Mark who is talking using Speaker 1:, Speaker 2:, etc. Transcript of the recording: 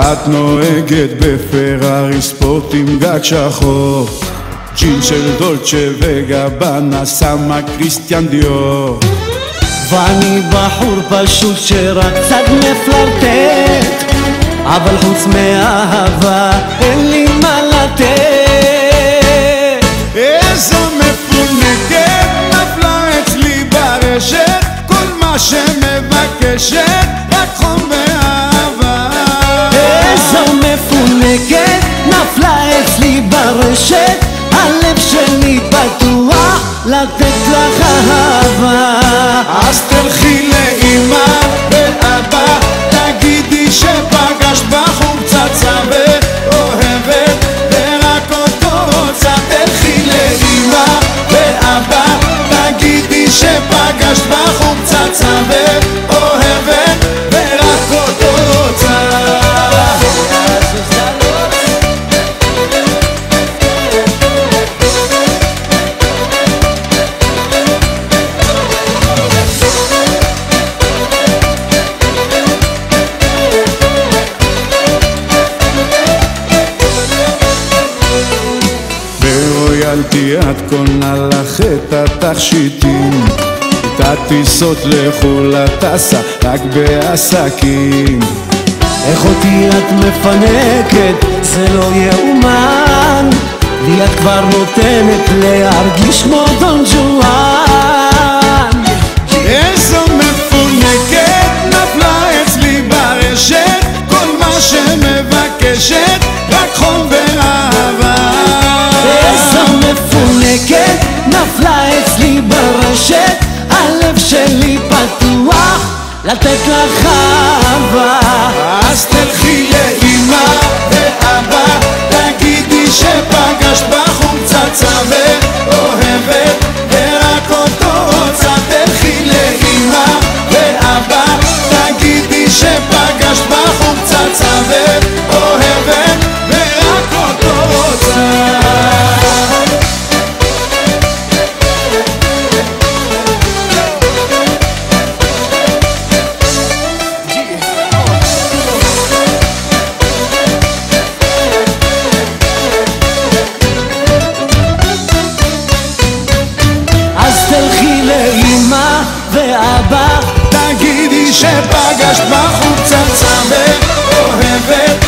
Speaker 1: את נוהגת בפרארי ספורט עם גג שחור, ג'ין של דולצ'ה וגבנה שמה קריסטיאן דיור,
Speaker 2: ואני בחור פשוט שרק קצת מפלרטט, אבל חוץ מאהבה אין לי מה לתת.
Speaker 1: איזו מפונקת נפלה אצלי ברשת, כל מה שמבקשת רק חום ואהבה.
Speaker 2: איזו מפונקת נפלה אצלי ברשת, הלב שלי פתוח לתת לך אהבה.
Speaker 1: אז תלכי לאמא ואבא, תגידי שפגשת בחור צצה ואוהבת ורק אותו רוצה. תלכי לאמא ואבא, תגידי שפגשת בחור צצה ואוהבת ורק אותו רוצה. ברויאלטי את קונה לך את התכשיטים, את הטיסות לחו"ל את טסה רק בעסקים.
Speaker 2: איך אותי את מפנקת, זה לא יאומן, לי את כבר נותנת להרגיש כמו דון ג'ואן.
Speaker 1: איזו מפונקת נפלה אצלי ברשת, כל מה שמבקשת רק חום ואהבה.
Speaker 2: איזו מפונקת נפלה אצלי ברשת, הלב שלי פתוח לתת לך אהבה.
Speaker 1: אז תלכי לאמא ואבא, תגידי שפגשת בחור צצה ואוהבת ורק אותו רוצה. תלכי לאמא ואבא, תגידי שפגשת בחור צצה ואוהבת ורק אותו רוצה.
Speaker 2: תלכי לאמא ואבא,
Speaker 1: תגידי שפגשת בחור צצה ואוהבת